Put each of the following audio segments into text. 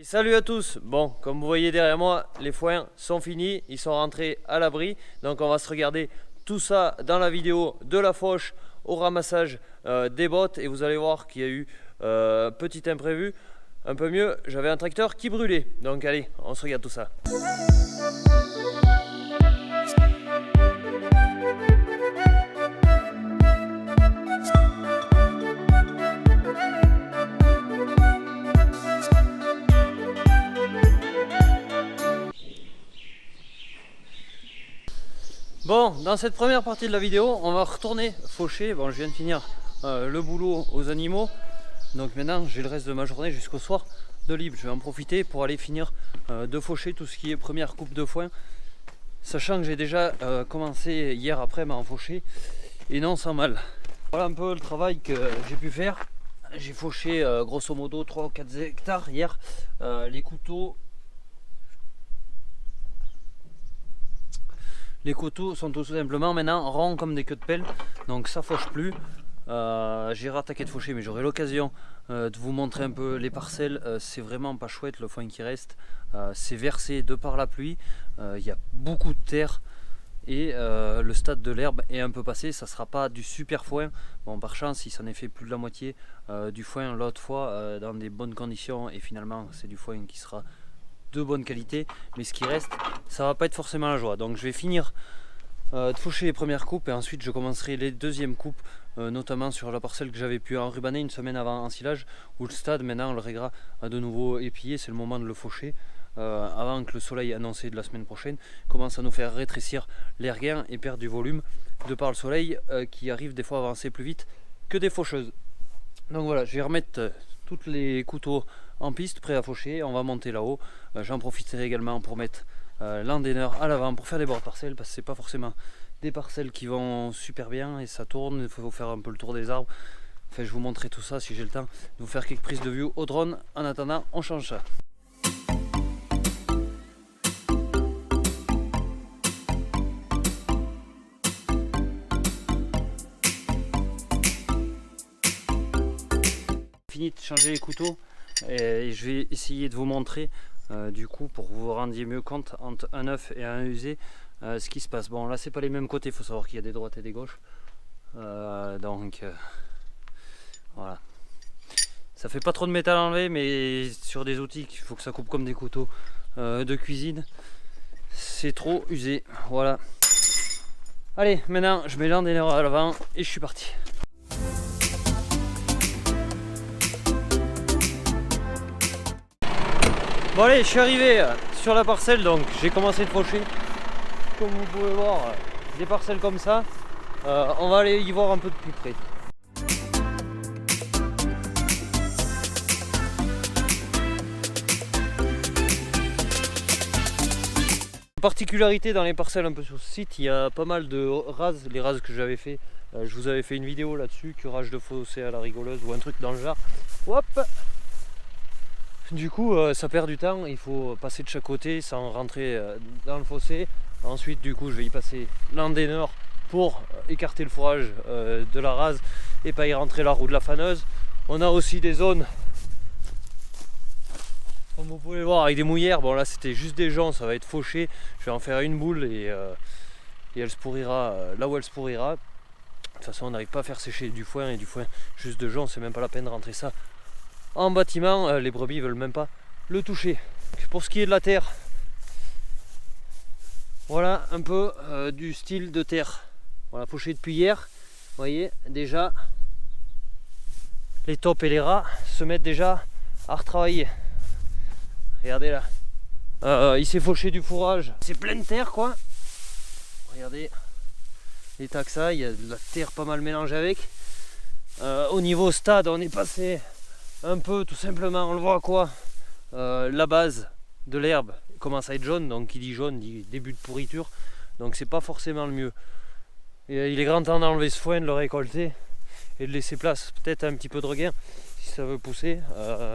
Salut à tous. Bon, comme vous voyez derrière moi, les foins sont finis, ils sont rentrés à l'abri. Donc on va se regarder tout ça dans la vidéo de la fauche au ramassage des bottes. Et vous allez voir qu'il y a eu petit imprévu. Un peu mieux, j'avais un tracteur qui brûlait. Donc allez, on se regarde tout ça. Bon, dans cette première partie de la vidéo, on va retourner faucher. Bon, je viens de finir le boulot aux animaux. Donc maintenant, j'ai le reste de ma journée jusqu'au soir de libre. Je vais en profiter pour aller finir de faucher tout ce qui est première coupe de foin. Sachant que j'ai déjà commencé hier après-midi à en faucher. Et non sans mal. Voilà un peu le travail que j'ai pu faire. J'ai fauché grosso modo 3 ou 4 hectares hier. Les couteaux... Les couteaux sont tout simplement maintenant ronds comme des queues de pelle, donc ça fauche plus. J'ai rattaqué de faucher, mais j'aurai l'occasion de vous montrer un peu les parcelles. C'est vraiment pas chouette le foin qui reste. C'est versé de par la pluie. Il y a beaucoup de terre et le stade de l'herbe est un peu passé. Ça sera pas du super foin. Bon, par chance, il s'en est fait plus de la moitié du foin l'autre fois dans des bonnes conditions, et finalement, c'est du foin qui sera de bonne qualité, mais ce qui reste, ça va pas être forcément la joie. Donc je vais finir de faucher les premières coupes et ensuite je commencerai les deuxièmes coupes, notamment sur la parcelle que j'avais pu enrubanner une semaine avant en silage, où le stade maintenant le régras a de nouveau épié. C'est le moment de le faucher avant que le soleil annoncé de la semaine prochaine commence à nous faire rétrécir l'erguin et perdre du volume de par le soleil qui arrive des fois à avancer plus vite que des faucheuses. Donc voilà, je vais remettre tous les couteaux en piste, prêt à faucher. On va monter là-haut. J'en profiterai également pour mettre l'endaineur à l'avant pour faire des bords de parcelles, parce que c'est pas forcément des parcelles qui vont super bien et ça tourne. Il faut faire un peu le tour des arbres. Enfin, je vous montrerai tout ça si j'ai le temps de vous faire quelques prises de vue au drone. En attendant, on change ça. Fini de changer les couteaux. Et je vais essayer de vous montrer du coup, pour que vous vous rendiez mieux compte entre un neuf et un usé ce qui se passe. Bon, là c'est pas les mêmes côtés, il faut savoir qu'il y a des droites et des gauches, donc voilà, ça fait pas trop de métal à enlever, mais sur des outils qu'il faut que ça coupe comme des couteaux de cuisine, c'est trop usé. Voilà, allez, maintenant je mets l'endaineur à l'avant et je suis parti. Bon allez, je suis arrivé sur la parcelle, donc j'ai commencé de faucher. Comme vous pouvez voir, des parcelles comme ça. On va aller y voir un peu de plus près. Particularité dans les parcelles un peu sur ce site, il y a pas mal de rases, les rases que j'avais fait. Je vous avais fait une vidéo là-dessus, curage de fossé à la rigoleuse ou un truc dans le genre. Hop! Du coup ça perd du temps, il faut passer de chaque côté sans rentrer dans le fossé. Ensuite du coup je vais y passer l'endaineur pour écarter le fourrage de la rase et pas y rentrer la roue de la faneuse. On a aussi des zones, comme vous pouvez voir, avec des mouillères. Bon là c'était juste des joncs, ça va être fauché. Je vais en faire une boule et elle se pourrira là où elle se pourrira. De toute façon on n'arrive pas à faire sécher du foin, et du foin juste de joncs, c'est même pas la peine de rentrer ça en bâtiment. Les brebis veulent même pas le toucher. Pour ce qui est de la terre, voilà un peu du style de terre. Voilà, fauché depuis hier. Vous voyez déjà les taupes et les rats se mettent déjà à retravailler. Regardez là, il s'est fauché du fourrage, c'est plein de terre quoi. Regardez les taxas, il y a de la terre pas mal mélangée avec. Au niveau stade, on est passé un peu tout simplement, on le voit quoi, la base de l'herbe commence à être jaune, donc qui dit jaune dit début de pourriture, donc c'est pas forcément le mieux. Et il est grand temps d'enlever ce foin, de le récolter et de laisser place peut-être à un petit peu de regain si ça veut pousser,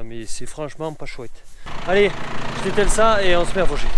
mais c'est franchement pas chouette. Allez, je détale ça et on se met à faucher.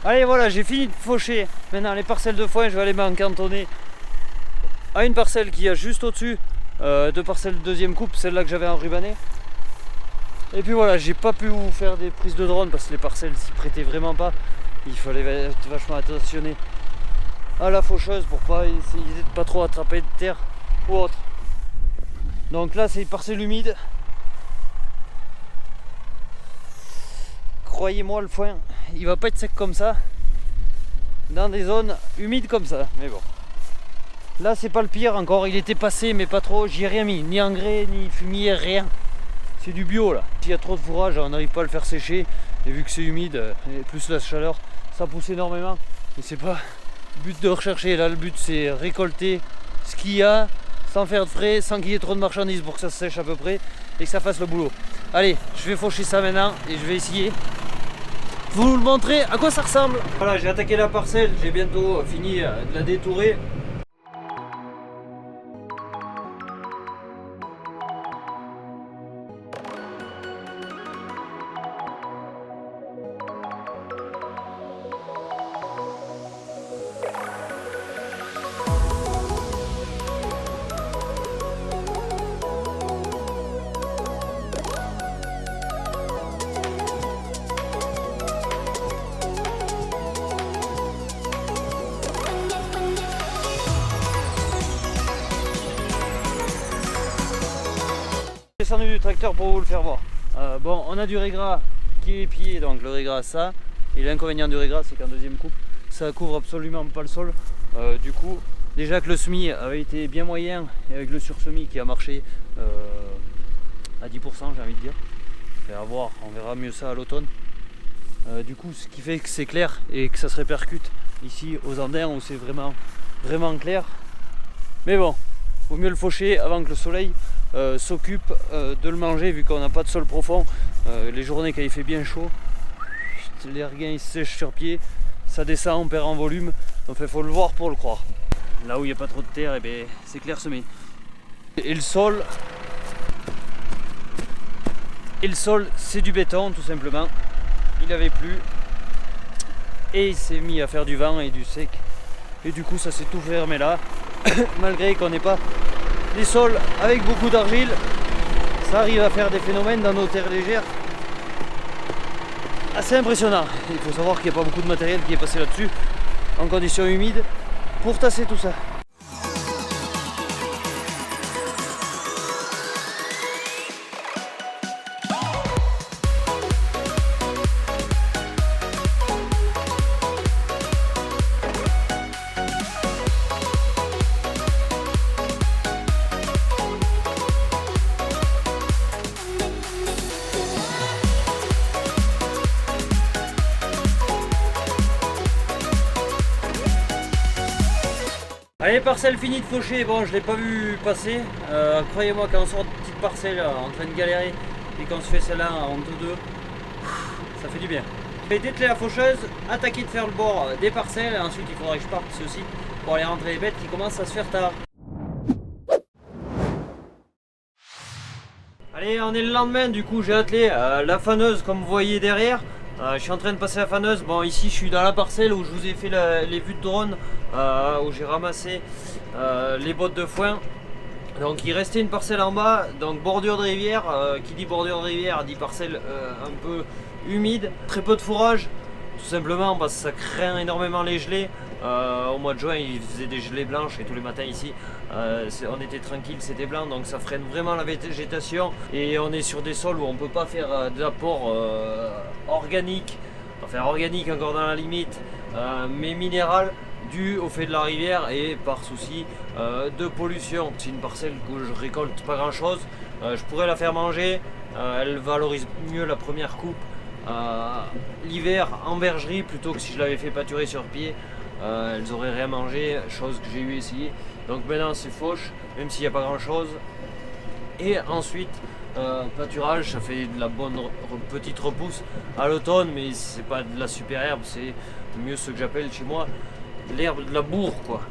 Allez voilà, j'ai fini de faucher. Maintenant les parcelles de foin, je vais aller m'en cantonner à une parcelle qui a juste au-dessus, deux parcelles de deuxième coupe, celle-là que j'avais enrubanée. Et puis voilà, j'ai pas pu vous faire des prises de drone parce que les parcelles s'y prêtaient vraiment pas. Il fallait être vachement attentionné à la faucheuse pour pas essayer de pas trop attraper de terre ou autre. Donc là c'est une parcelle humide. Croyez-moi, le foin il va pas être sec comme ça dans des zones humides comme ça, mais bon. Là c'est pas le pire encore, il était passé mais pas trop, j'y ai rien mis, ni engrais, ni fumier, rien. C'est du bio là. S'il y a trop de fourrage, on n'arrive pas à le faire sécher. Et vu que c'est humide, et plus la chaleur, ça pousse énormément. Mais c'est pas le but de rechercher. Là le but c'est récolter ce qu'il y a, sans faire de frais, sans qu'il y ait trop de marchandises pour que ça se sèche à peu près et que ça fasse le boulot. Allez, je vais faucher ça maintenant et je vais essayer de vous le montrer à quoi ça ressemble. Voilà, j'ai attaqué la parcelle, j'ai bientôt fini de la détourer. Descendu du tracteur pour vous le faire voir. Bon, on a du régras qui est pied, donc le régras ça. Et l'inconvénient du régras, c'est qu'en deuxième coupe, ça couvre absolument pas le sol. Du coup, déjà que le semis avait été bien moyen, et avec le sursemis qui a marché à 10%, j'ai envie de dire. À voir, on verra mieux ça à l'automne. Du coup, ce qui fait que c'est clair et que ça se répercute ici aux Andins où c'est vraiment clair. Mais bon, vaut mieux le faucher avant que le soleil s'occupe de le manger, vu qu'on n'a pas de sol profond. Les journées quand il fait bien chaud, les regains ils se sèchent sur pied, ça descend, on perd en volume. Donc il faut le voir pour le croire. Là où il n'y a pas trop de terre, c'est clairsemé. Et le sol c'est du béton tout simplement. Il avait plu et il s'est mis à faire du vent et du sec. Et du coup ça s'est tout fermé là. Malgré qu'on n'ait pas des sols avec beaucoup d'argile, ça arrive à faire des phénomènes dans nos terres légères assez impressionnants. Il faut savoir qu'il n'y a pas beaucoup de matériel qui est passé là-dessus en conditions humides pour tasser tout ça. Allez, parcelle finie de faucher. Bon, je l'ai pas vu passer. Croyez-moi, quand on sort de petite parcelle en train de galérer et qu'on se fait celle-là en 2-2, ça fait du bien. Je vais dételer la faucheuse, attaquer de faire le bord des parcelles. Et ensuite, il faudra que je parte ceci pour aller rentrer les bêtes qui commencent à se faire tard. Allez, on est le lendemain. Du coup, j'ai attelé la faneuse comme vous voyez derrière. Je suis en train de passer la faneuse. Bon, ici je suis dans la parcelle où je vous ai fait les vues de drone, où j'ai ramassé les bottes de foin. Donc il restait une parcelle en bas, donc bordure de rivière. Qui dit bordure de rivière dit parcelle un peu humide, très peu de fourrage, tout simplement parce que ça craint énormément les gelées. Au mois de juin il faisait des gelées blanches et tous les matins ici on était tranquille, c'était blanc, donc ça freine vraiment la végétation et on est sur des sols où on ne peut pas faire d'apport organique, enfin organique encore dans la limite, mais minéral, dû au fait de la rivière et par souci de pollution. C'est une parcelle que je récolte pas grand chose, je pourrais la faire manger, elle valorise mieux la première coupe l'hiver en bergerie plutôt que si je l'avais fait pâturer sur pied. Elles auraient rien mangé, chose que j'ai eu essayé. Donc maintenant c'est fauche, même s'il n'y a pas grand chose. Et ensuite pâturage, ça fait de la bonne petite repousse à l'automne, mais c'est pas de la super herbe, c'est mieux ce que j'appelle chez moi l'herbe de la bourre quoi.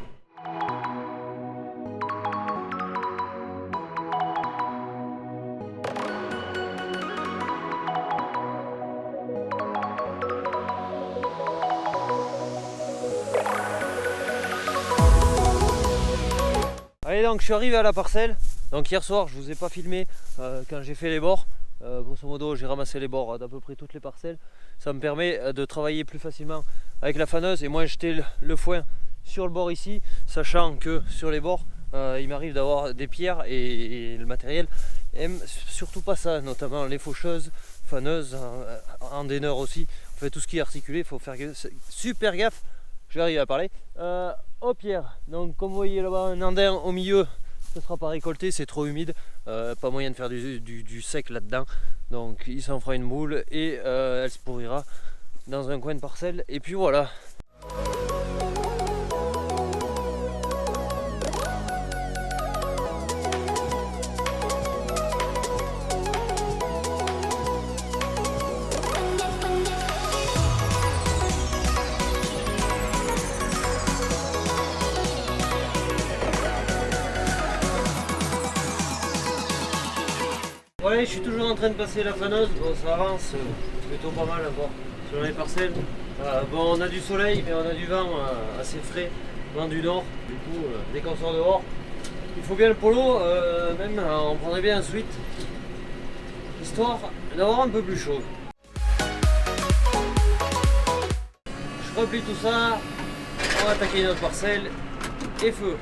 donc je suis arrivé à la parcelle. Donc hier soir, je vous ai pas filmé quand j'ai fait les bords. Grosso modo, j'ai ramassé les bords d'à peu près toutes les parcelles. Ça me permet de travailler plus facilement avec la faneuse et moins jeter le foin sur le bord ici, sachant que sur les bords, il m'arrive d'avoir des pierres et le matériel aime surtout pas ça, notamment les faucheuses, faneuses, endeineurs aussi. On fait tout ce qui est articulé, il faut faire super gaffe. Je vais arriver à parler. Aux pierres, donc comme vous voyez là-bas, un andin au milieu, ce sera pas récolté, c'est trop humide, pas moyen de faire du sec là-dedans. Donc il s'en fera une boule et elle se pourrira dans un coin de parcelle. Et puis voilà. Voilà, je suis toujours en train de passer la faneuse. Bon, ça avance plutôt pas mal encore sur les parcelles. Bon, on a du soleil, mais on a du vent assez frais, vent du nord. Du coup, dès qu'on sort dehors, il faut bien le polo, même on prendrait bien un sweat, histoire d'avoir un peu plus chaud. Je replie tout ça, on va attaquer notre parcelle et feu.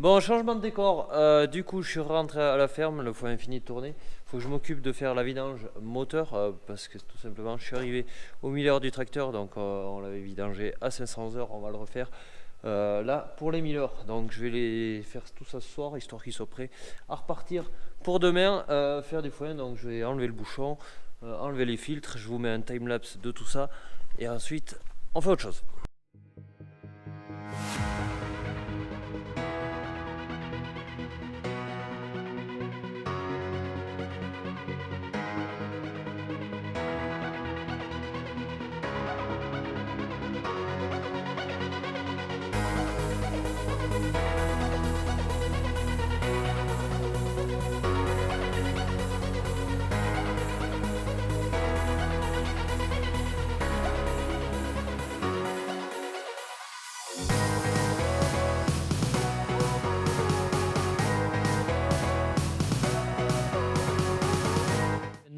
Bon, changement de décor, du coup je suis rentré à la ferme, le foin est fini de tourner. Il faut que je m'occupe de faire la vidange moteur parce que tout simplement je suis arrivé au milieu du tracteur, donc on l'avait vidangé à 500 heures, on va le refaire là pour les 1000 heures. Donc je vais les faire tout ça ce soir histoire qu'ils soient prêts à repartir pour demain faire du foin. Donc je vais enlever le bouchon, enlever les filtres, je vous mets un timelapse de tout ça et ensuite on fait autre chose.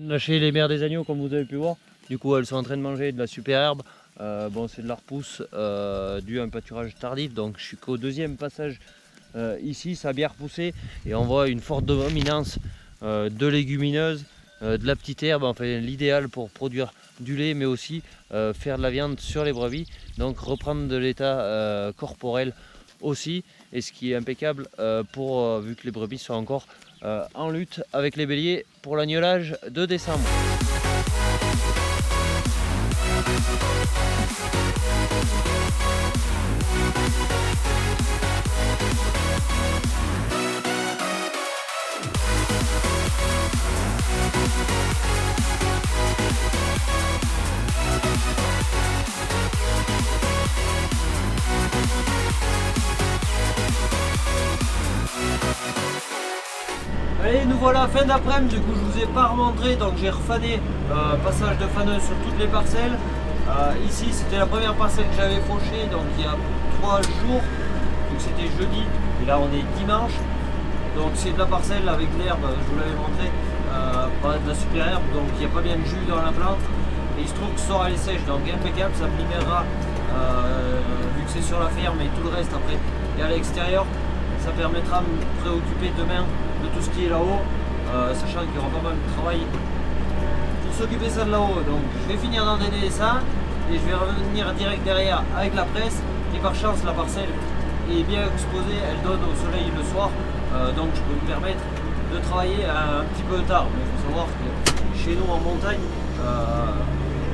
Lâcher les mères des agneaux comme vous avez pu voir. Du coup elles sont en train de manger de la super herbe. Bon, c'est de la repousse dû à un pâturage tardif, donc je suis qu'au deuxième passage ici, ça a bien repoussé et on voit une forte dominance de légumineuses, de la petite herbe, enfin l'idéal pour produire du lait mais aussi faire de la viande sur les brebis, donc reprendre de l'état corporel aussi, et ce qui est impeccable vu que les brebis sont encore en lutte avec les béliers pour l'agnelage de décembre. Allez, nous voilà fin d'après-midi, du coup je vous ai pas remontré, donc j'ai refané passage de faneuse sur toutes les parcelles. Ici c'était la première parcelle que j'avais fauchée, donc il y a 3 jours. Donc c'était jeudi et là on est dimanche. Donc c'est de la parcelle avec de l'herbe, je vous l'avais montré, pas de la super herbe, donc il n'y a pas bien de jus dans la plante. Et il se trouve que ce soir elle est sèche, donc impeccable, ça me libérera, vu que c'est sur la ferme et tout le reste après et à l'extérieur, ça permettra de me préoccuper demain de tout ce qui est là-haut, sachant qu'il y aura pas mal de travail pour s'occuper ça de là-haut. Donc je vais finir d'endainer ça et je vais revenir direct derrière avec la presse. Et par chance la parcelle est bien exposée, elle donne au soleil le soir, donc je peux me permettre de travailler un petit peu tard. Mais il faut savoir que chez nous en montagne,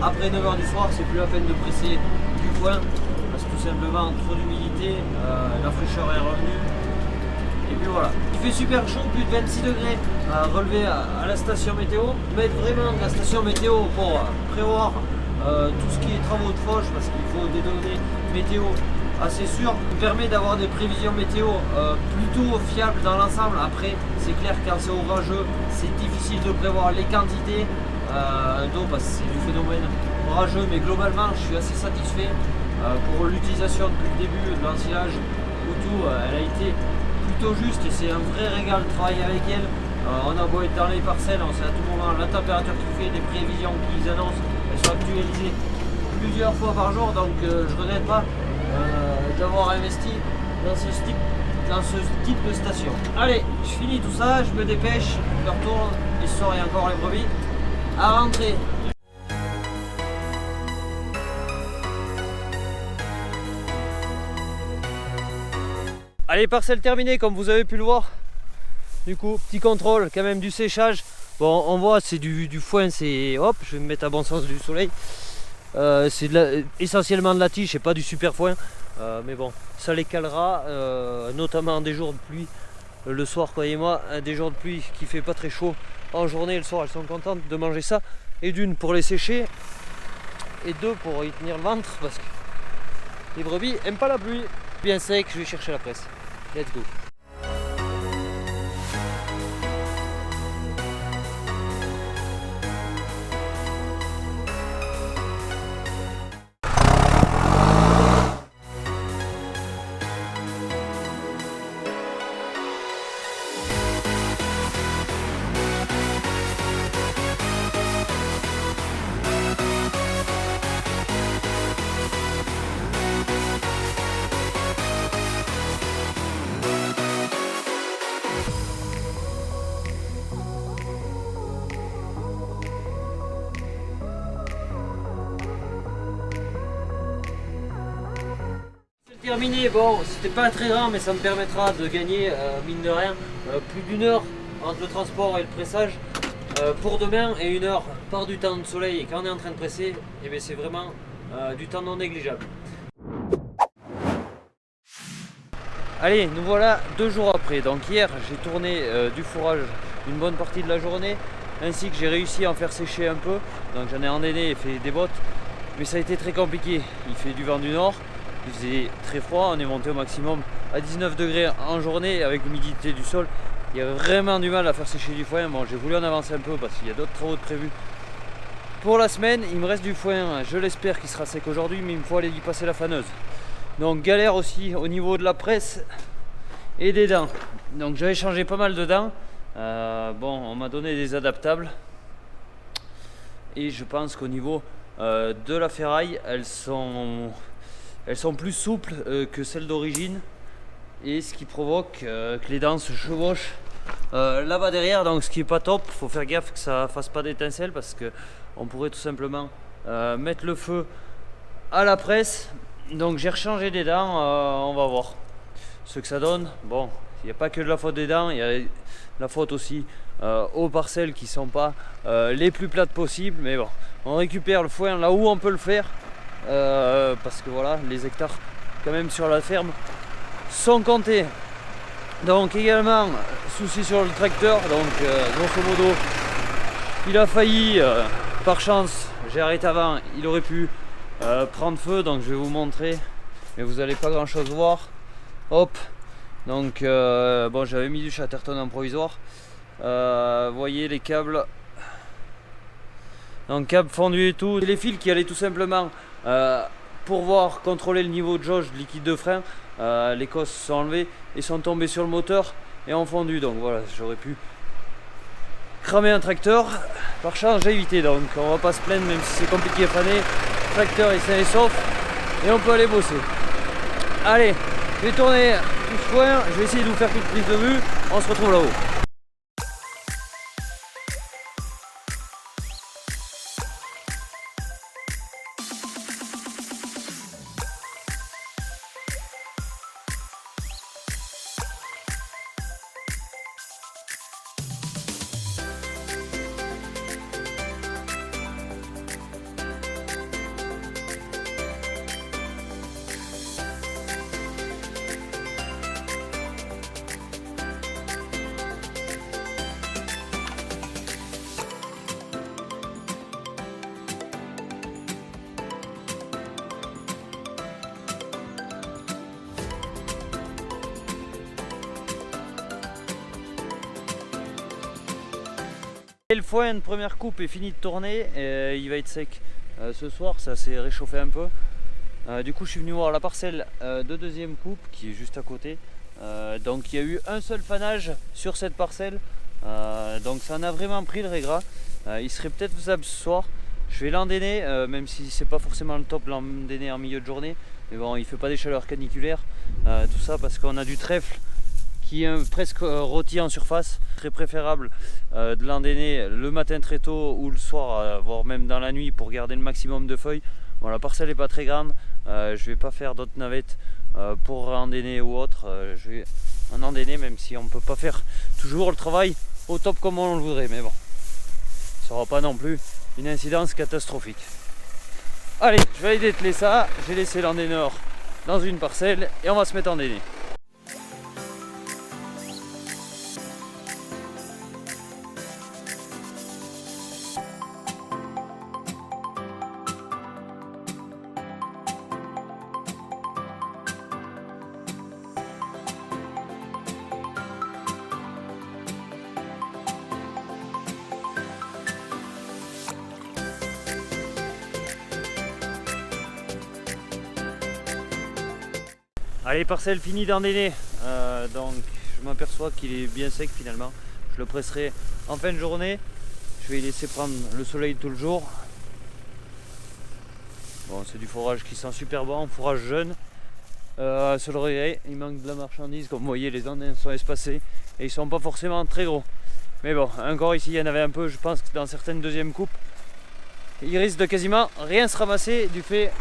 après 9h du soir, c'est plus la peine de presser du foin parce que tout simplement trop d'humidité, la fraîcheur est revenue. Et puis voilà, il fait super chaud, plus de 26 degrés relevé à la station météo. Mettre vraiment de la station météo pour prévoir tout ce qui est travaux de fauche, parce qu'il faut des données météo assez sûres, permet d'avoir des prévisions météo plutôt fiables dans l'ensemble. Après, c'est clair que quand c'est orageux, c'est difficile de prévoir les quantités d'eau parce que c'est du phénomène orageux, mais globalement, je suis assez satisfait pour l'utilisation depuis le début de l'ensilage ou tout. Elle a été plutôt juste et c'est un vrai régal de travailler avec elle. On a beau être dans les parcelles, on sait à tout moment la température qu'il fait, les prévisions qu'ils annoncent, elles sont actualisées plusieurs fois par jour, donc je ne regrette pas d'avoir investi dans ce type de station. Allez, je finis tout ça, je me dépêche, je retourne, et ce soir il y a encore les brebis à rentrer. Allez, parcelle terminée comme vous avez pu le voir. Du coup, petit contrôle quand même du séchage. Bon, on voit c'est du foin, c'est hop, je vais me mettre à bon sens du soleil. C'est essentiellement de la tige et pas du super foin. Mais bon, ça les calera, notamment des jours de pluie. Le soir, croyez-moi, des jours de pluie qui fait pas très chaud en journée. Le soir, elles sont contentes de manger ça. Et d'une pour les sécher, et deux pour y tenir le ventre parce que les brebis aiment pas la pluie. Bien sec, je vais chercher la presse. Let's go. Terminé, bon, c'était pas très grand, mais ça me permettra de gagner, mine de rien, plus d'une heure entre le transport et le pressage pour demain, et une heure par du temps de soleil. Et quand on est en train de presser, eh bien, c'est vraiment du temps non négligeable. Allez, nous voilà 2 jours après. Donc hier, j'ai tourné du fourrage une bonne partie de la journée, ainsi que j'ai réussi à en faire sécher un peu. Donc j'en ai endainé et fait des bottes, mais ça a été très compliqué. Il fait du vent du nord. Il faisait très froid, on est monté au maximum à 19 degrés en journée avec l'humidité du sol. Il y avait vraiment du mal à faire sécher du foin. Bon, j'ai voulu en avancer un peu parce qu'il y a d'autres travaux de prévus. Pour la semaine, il me reste du foin, je l'espère qu'il sera sec aujourd'hui, mais il me faut aller y passer la faneuse. Donc galère aussi au niveau de la presse et des dents. Donc j'avais changé pas mal de dents. Bon, on m'a donné des adaptables. Et je pense qu'au niveau de la ferraille, elles sont plus souples que celles d'origine, et ce qui provoque que les dents se chevauchent là-bas derrière, donc ce qui est pas top. Faut faire gaffe que ça fasse pas d'étincelles parce que on pourrait tout simplement mettre le feu à la presse. Donc j'ai rechangé des dents, on va voir ce que ça donne. Bon, il n'y a pas que de la faute des dents, il y a la faute aussi aux parcelles qui sont pas les plus plates possibles, mais bon, on récupère le foin là où on peut le faire. Parce que voilà, les hectares quand même sur la ferme sont comptés. Donc également souci sur le tracteur, donc grosso modo il a failli, par chance j'ai arrêté avant, il aurait pu prendre feu, donc je vais vous montrer, mais vous n'allez pas grand chose voir. Hop, donc bon, j'avais mis du Chatterton en provisoire, vous voyez les câbles, donc câbles fondus et tout, les fils qui allaient tout simplement pour voir, contrôler le niveau de jauge de liquide de frein, les cosses se sont enlevées et sont tombées sur le moteur et ont fondu. Donc voilà, j'aurais pu cramer un tracteur. Par chance, j'ai évité, donc on va pas se plaindre, même si c'est compliqué à faner. Le tracteur est sain et sauf et on peut aller bosser. Allez, je vais tourner tout ce foin, je vais essayer de vous faire une prise de vue. On se retrouve là-haut. Et le foin de première coupe est fini de tourner, et il va être sec ce soir, ça s'est réchauffé un peu. Du coup je suis venu voir la parcelle de deuxième coupe qui est juste à côté. Donc il y a eu un seul fanage sur cette parcelle, donc ça en a vraiment pris le régras. Il serait peut-être faisable ce soir. Je vais l'endéner, même si c'est pas forcément le top l'endéner en milieu de journée. Mais bon, il fait pas des chaleurs caniculaires, tout ça parce qu'on a du trèfle qui est presque rôti en surface. Très préférable de l'endéner le matin très tôt ou le soir, voire même dans la nuit pour garder le maximum de feuilles. Bon, la parcelle n'est pas très grande, je vais pas faire d'autres navettes pour endéner ou autre. Je vais en endéner, même si on ne peut pas faire toujours le travail au top comme on le voudrait, mais bon, ça n'aura pas non plus une incidence catastrophique. Allez, je vais aller dételer ça, j'ai laissé l'endéneur dans une parcelle et on va se mettre à endéner. Allez, parcelle finie d'endéner, donc je m'aperçois qu'il est bien sec finalement. Je le presserai en fin de journée. Je vais y laisser prendre le soleil tout le jour. Bon, c'est du fourrage qui sent super bon, fourrage jeune. Sur le regret, il manque de la marchandise. Comme vous voyez, les andins sont espacés et ils sont pas forcément très gros. Mais bon, encore ici, il y en avait un peu. Je pense que dans certaines deuxièmes coupes, il risque de quasiment rien se ramasser du fait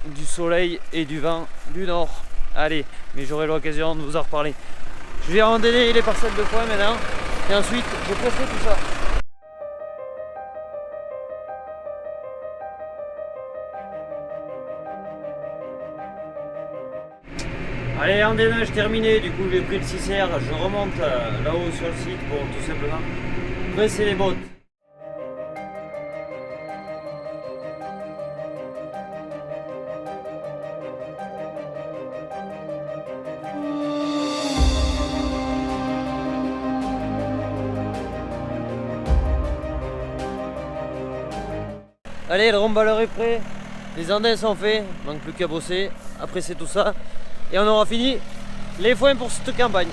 du soleil et du vent du nord. Allez, mais j'aurai l'occasion de vous en reparler. Je vais endéner les parcelles de foin maintenant et ensuite je presserai tout ça. Allez, endénage terminé, du coup j'ai pris le 6R, je remonte là-haut sur le site pour tout simplement presser les bottes. Allez, le remballeur est prêt, les andins sont faits, manque plus qu'à bosser, après c'est tout ça, et on aura fini les foins pour cette campagne.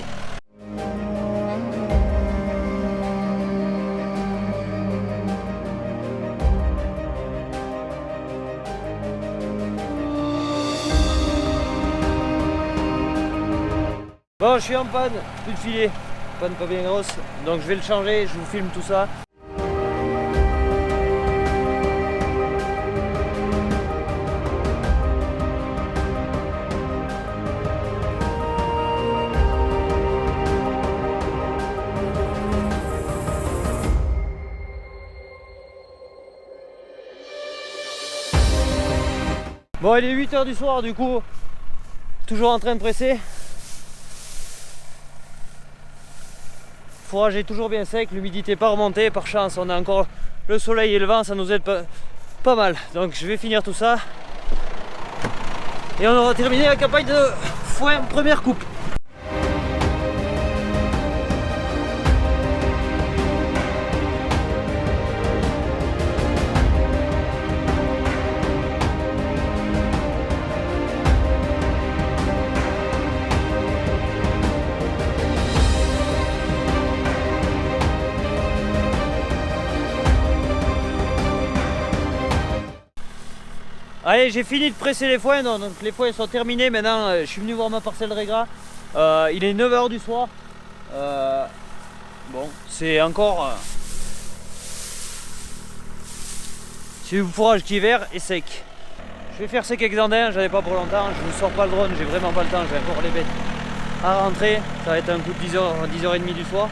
Bon, je suis en panne, plus de filet, panne pas bien grosse, donc je vais le changer, je vous filme tout ça. Bon, il est 8 h du soir du coup, toujours en train de presser. Le fourrage est toujours bien sec, l'humidité pas remontée, par chance on a encore le soleil et le vent, ça nous aide pas mal. Donc je vais finir tout ça et on aura terminé la campagne de foin première coupe. Allez, j'ai fini de presser les foins, donc les foins sont terminés. Maintenant, je suis venu voir ma parcelle Régras. Il est 9 h du soir. Bon, c'est encore... c'est du fourrage qui est vert et sec. Je vais faire sec avec Xandin, j'en ai pas pour longtemps. Je ne sors pas le drone, j'ai vraiment pas le temps. J'ai encore les bêtes à rentrer. Ça va être un coup de 10h, 10h30 du soir.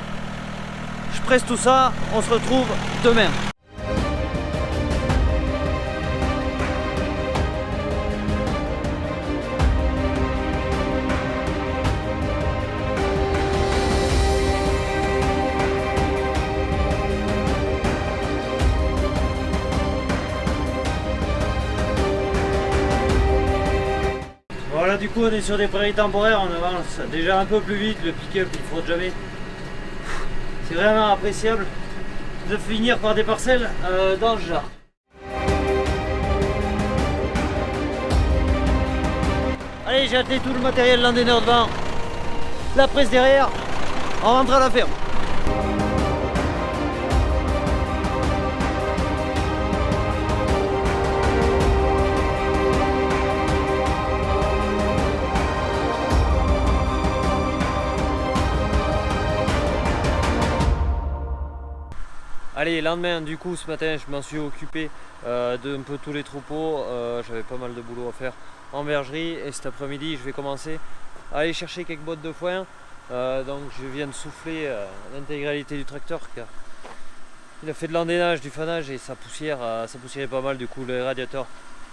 Je presse tout ça, on se retrouve demain. Voilà, du coup on est sur des prairies temporaires, on avance déjà un peu plus vite, le pick-up il frotte jamais. C'est vraiment appréciable de finir par des parcelles dans le genre. Allez, j'ai attelé tout le matériel landéneur devant, la presse derrière, on rentre à la ferme. Allez, lendemain, du coup, ce matin, je m'en suis occupé d'un peu tous les troupeaux. J'avais pas mal de boulot à faire en bergerie. Et cet après-midi, je vais commencer à aller chercher quelques bottes de foin. Donc, je viens de souffler l'intégralité du tracteur car il a fait de l'endénage, du fanage et ça poussiérait pas mal. Du coup, le radiateur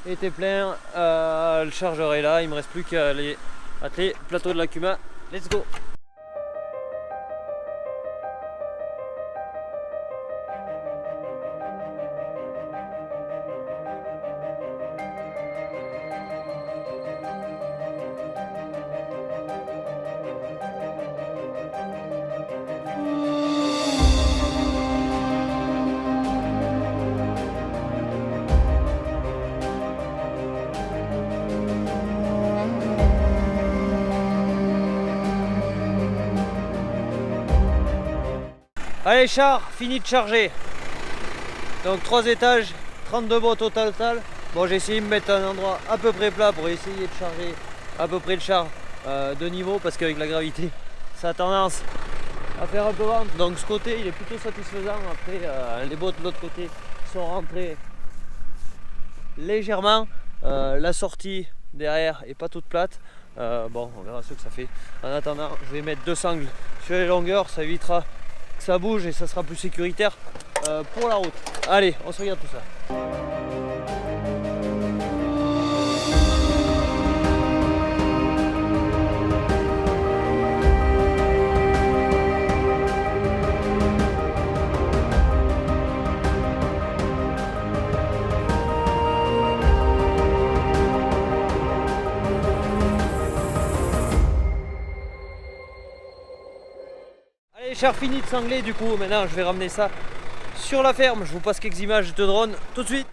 était plein. Le chargeur est là. Il me reste plus qu'à aller atteler le plateau de la Cuma. Let's go! Allez, char, fini de charger. Donc 3 étages, 32 bottes au total. Bon, j'ai essayé de me mettre un endroit à peu près plat pour essayer de charger à peu près le char de niveau parce qu'avec la gravité, ça a tendance à faire un peu ventre. Donc ce côté, il est plutôt satisfaisant. Après, les bottes de l'autre côté sont rentrées légèrement. La sortie derrière est pas toute plate. Bon, on verra ce que ça fait. En attendant, je vais mettre 2 sangles sur les longueurs, ça évitera que ça bouge et ça sera plus sécuritaire pour la route. Allez, on se regarde tout ça. Allez, char fini de sangler, du coup maintenant je vais ramener ça sur la ferme. Je vous passe quelques images de drone tout de suite.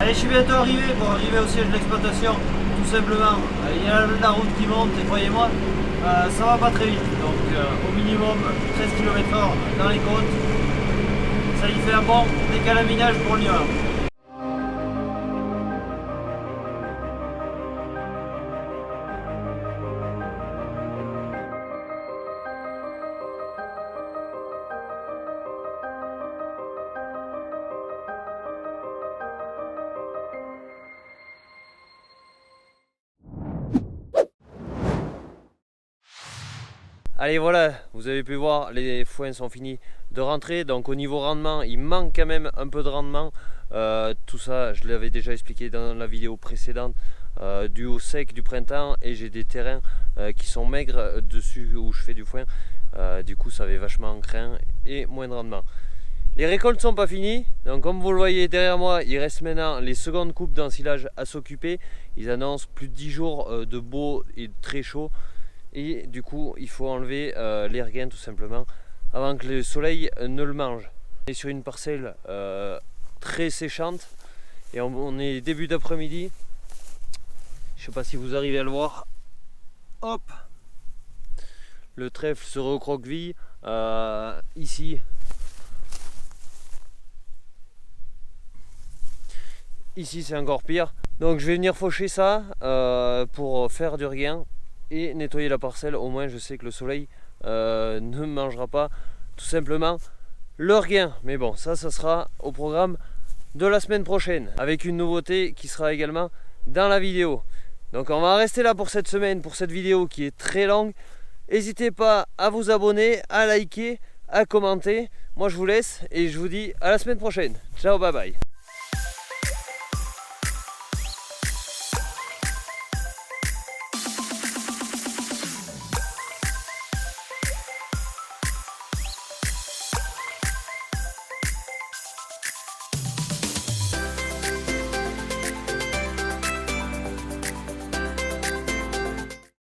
Allez, je suis bientôt arrivé pour arriver au siège de l'exploitation, tout simplement. Il y a la route qui monte et croyez-moi, ça va pas très vite. Donc au minimum 13 km/h dans les côtes. il fait un bon décalaminage pour le niol. Allez voilà, vous avez pu voir, les foins sont finis de rentrer. Donc au niveau rendement, il manque quand même un peu de rendement. Tout ça, je l'avais déjà expliqué dans la vidéo précédente, dû au sec du printemps. Et j'ai des terrains qui sont maigres dessus où je fais du foin. Du coup ça avait vachement crin et moins de rendement. Les récoltes sont pas finies, donc comme vous le voyez derrière moi, il reste maintenant les secondes coupes d'ensilage à s'occuper. Ils annoncent plus de 10 jours de beau et de très chaud. Et du coup il faut enlever l'erguin tout simplement avant que le soleil ne le mange. On est sur une parcelle très séchante et on est début d'après-midi. Je sais pas si vous arrivez à le voir. Hop, le trèfle se recroqueville ici. Ici c'est encore pire. Donc je vais venir faucher ça pour faire du regain et nettoyer la parcelle. Au moins je sais que le soleil ne mangera pas tout simplement le regain. Mais bon, ça sera au programme de la semaine prochaine avec une nouveauté qui sera également dans la vidéo. Donc on va en rester là pour cette semaine, pour cette vidéo qui est très longue. N'hésitez pas à vous abonner, à liker, à commenter. Moi je vous laisse et je vous dis à la semaine prochaine. Ciao, bye bye.